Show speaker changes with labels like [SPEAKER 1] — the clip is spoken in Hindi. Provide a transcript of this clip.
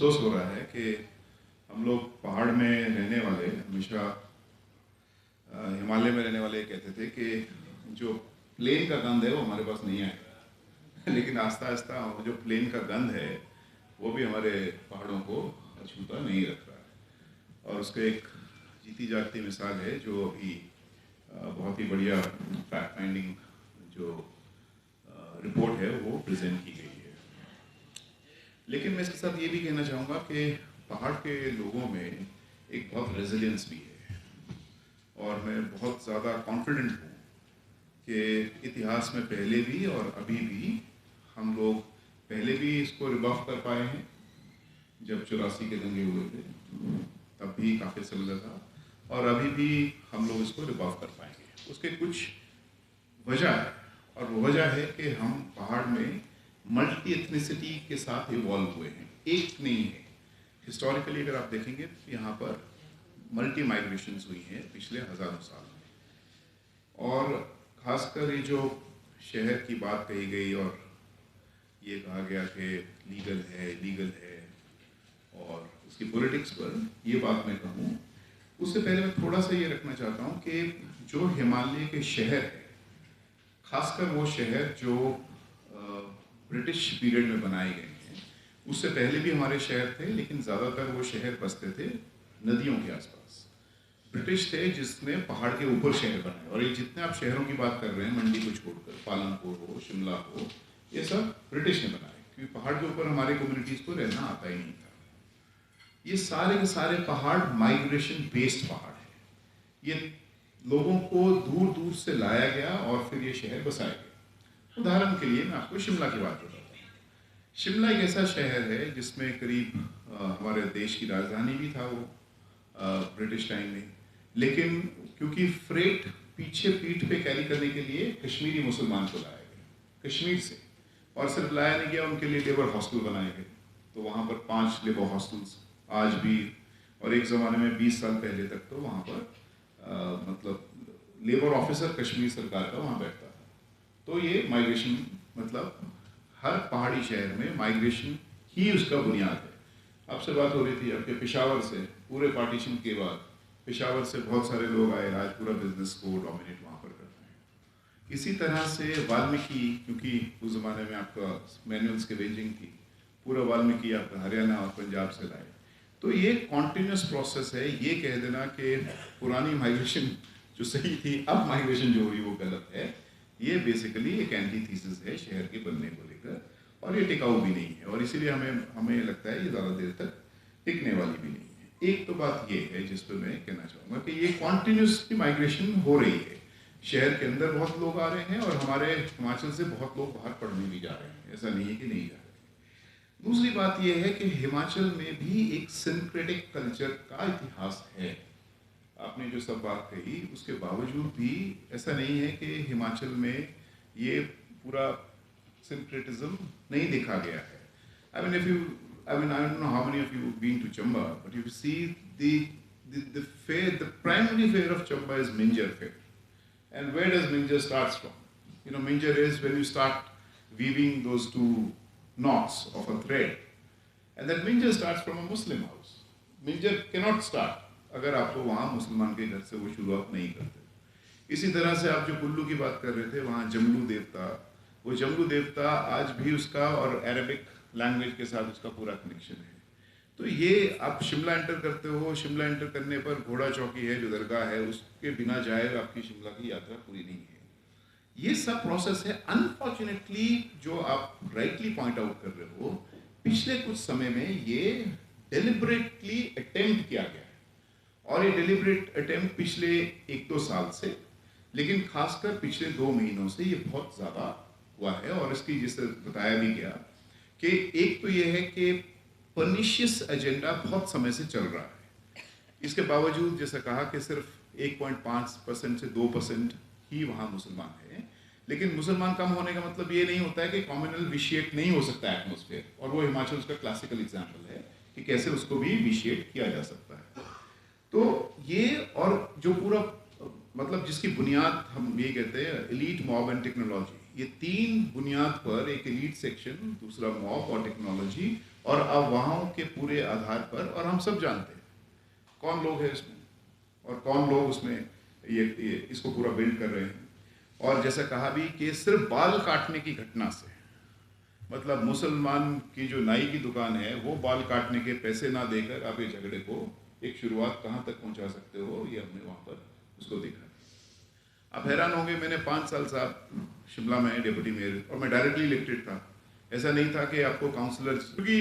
[SPEAKER 1] अफसोस हो रहा है कि हम लोग पहाड़ में रहने वाले हमेशा हिमालय में रहने वाले कहते थे कि जो प्लेन का गंध है वो हमारे पास नहीं आएगा लेकिन आस्ता आस्ता जो प्लेन का गंध है वो भी हमारे पहाड़ों को अछूता नहीं रख रहा है। और उसका एक जीती जागती मिसाल है जो अभी बहुत ही बढ़िया फैक्ट फाइंडिंग जो रिपोर्ट है वो प्रेजेंट की गई है। लेकिन मैं इसके साथ ये भी कहना चाहूँगा कि पहाड़ के लोगों में एक बहुत रेजिलियंस भी है और मैं बहुत ज़्यादा कॉन्फिडेंट हूँ कि इतिहास में पहले भी और अभी भी हम लोग पहले भी इसको रिबफ कर पाए हैं। जब 84 के दंगे हुए थे तब भी काफ़ी समय लगा और अभी भी हम लोग इसको रिबफ कर पाएंगे। उसके कुछ वजह है और वो वजह है कि हम पहाड़ में मल्टी एथनिसिटी के साथ इवॉल्व हुए हैं, एक नहीं है। हिस्टोरिकली अगर आप देखेंगे तो यहाँ पर मल्टी माइग्रेशंस हुई हैं पिछले हज़ारों साल में। और ख़ासकर ये जो शहर की बात कही गई और ये कहा गया कि लीगल है इलीगल है और उसकी पॉलिटिक्स पर ये बात मैं कहूँ, उससे पहले मैं थोड़ा सा ये रखना चाहता हूँ कि जो हिमालय के शहर है, खासकर वो शहर जो ब्रिटिश पीरियड में बनाए गए हैं, उससे पहले भी हमारे शहर थे लेकिन ज़्यादातर वो शहर बसते थे नदियों के आसपास। ब्रिटिश थे जिसने पहाड़ के ऊपर शहर बनाए और ये जितने आप शहरों की बात कर रहे हैं, मंडी को छोड़कर पालनपुर हो, शिमला हो, ये सब ब्रिटिश ने बनाए क्योंकि पहाड़ के ऊपर हमारे कम्युनिटीज़ को रहना आता ही नहीं था। ये सारे के सारे पहाड़ माइग्रेशन बेस्ड पहाड़ है। ये लोगों को दूर दूर से लाया गया और फिर ये शहर बसाए गए। उदाहरण के लिए मैं आपको शिमला की बात बताता हूँ। शिमला एक ऐसा शहर है जिसमें करीब हमारे देश की राजधानी भी था वो ब्रिटिश टाइम में, लेकिन क्योंकि फ्रेट पीछे पीठ पे कैरी करने के लिए कश्मीरी मुसलमान को लाया गया कश्मीर से, और सिर्फ लाया नहीं गया, उनके लिए लेबर हॉस्टल बनाए गए। तो वहाँ पर 5 लेबर हॉस्टल्स आज भी, और एक ज़माने में 20 साल पहले तक तो वहाँ पर मतलब लेबर ऑफिसर कश्मीर सरकार का वहाँ बैठता था। तो ये माइग्रेशन मतलब हर पहाड़ी शहर में माइग्रेशन ही उसका बुनियाद है। आपसे बात हो रही थी आपके पेशावर से, पूरे पार्टीशन के बाद पेशावर से बहुत सारे लोग आए, आज पूरा बिजनेस को डोमिनेट वहाँ पर करते हैं। इसी तरह से वाल्मीकि, क्योंकि उस ज़माने में आपका मैनुअल स्कैवेंजिंग थी, पूरा वाल्मीकि आपका हरियाणा और पंजाब से लाए। तो ये कॉन्टिन्यूस प्रोसेस है। ये कह देना कि पुरानी माइग्रेशन जो सही थी, अब माइग्रेशन जो हुई वो गलत है, ये बेसिकली एक एंटीथीसिस है शहर के बनने को लेकर, और ये टिकाऊ भी नहीं है और इसीलिए हमें लगता है ये ज़्यादा देर तक टिकने वाली भी नहीं है। एक तो बात ये है जिस पर मैं कहना चाहूँगा कि ये कॉन्टिन्यूसली माइग्रेशन हो रही है। शहर के अंदर बहुत लोग आ रहे हैं और हमारे हिमाचल से बहुत लोग बाहर पढ़ने भी जा रहे हैं, ऐसा नहीं है कि नहीं जा रहे। दूसरी बात यह है कि हिमाचल में भी एक सिंक्रेटिक कल्चर का इतिहास है। आपने जो सब बात कही उसके बावजूद भी ऐसा नहीं है कि हिमाचल में ये पूरा सिंक्रेटिज्म नहीं देखा गया है। I mean, I don't know how many of you have been to Chamba, but if you see the fair, the primary fair of Chamba is Minjar fair. And where does Minjar starts from? You know, Minjar is when you start weaving those two knots of a thread. And that Minjar starts from a Muslim house. Minjar cannot start अगर आप तो वहाँ मुसलमान के घर से वो शुरुआत नहीं करते। इसी तरह से आप जो कुल्लू की बात कर रहे थे, वहाँ जमलू देवता, वो जमलू देवता आज भी उसका और अरबिक लैंग्वेज के साथ उसका पूरा कनेक्शन है। तो ये आप शिमला एंटर करते हो, शिमला एंटर करने पर घोड़ा चौकी है जो दरगाह है, उसके बिना जाए आपकी शिमला की यात्रा पूरी नहीं है। ये सब प्रोसेस है। अनफॉर्चुनेटली जो आप राइटली पॉइंट आउट कर रहे हो, पिछले कुछ समय में ये डेलिबरेटली अटेम्प्ट किया गया है और ये डेलिबरेट अटेम्प्ट पिछले 1-2 साल से, लेकिन खासकर पिछले 2 महीनों से ये बहुत ज़्यादा हुआ है। और इसकी जिससे बताया भी गया कि एक तो ये है कि पर्निशियस एजेंडा बहुत समय से चल रहा है। इसके बावजूद जैसा कहा कि सिर्फ 1.5% से 2% ही वहाँ मुसलमान हैं, लेकिन मुसलमान कम होने का मतलब ये नहीं होता है कि कम्युनल विशिएट नहीं हो सकता एटमॉस्फेयर, और वो हिमाचल उसका क्लासिकल एग्जाम्पल है कि कैसे उसको भी विशिएट किया जा सकता है। तो ये और जो पूरा मतलब जिसकी बुनियाद हम ये कहते हैं एलीट, मॉब एंड टेक्नोलॉजी, ये 3 बुनियाद पर एक एलीट सेक्शन, दूसरा मॉब और टेक्नोलॉजी, और अफवाहों के पूरे आधार पर, और हम सब जानते हैं कौन लोग हैं इसमें और कौन लोग उसमें ये इसको पूरा बिल्ड कर रहे हैं। और जैसा कहा भी कि सिर्फ बाल काटने की घटना से, मतलब मुसलमान की जो नाई की दुकान है वो बाल काटने के पैसे ना देकर आप ये झगड़े को एक शुरुआत कहाँ तक पहुँचा सकते हो, ये हमने वहाँ पर उसको देखा। आप हैरान होंगे, मैंने 5 साल शिमला में डिप्टी मेयर, और मैं डायरेक्टली इलेक्टेड था। ऐसा नहीं था कि आपको काउंसलर्स, क्योंकि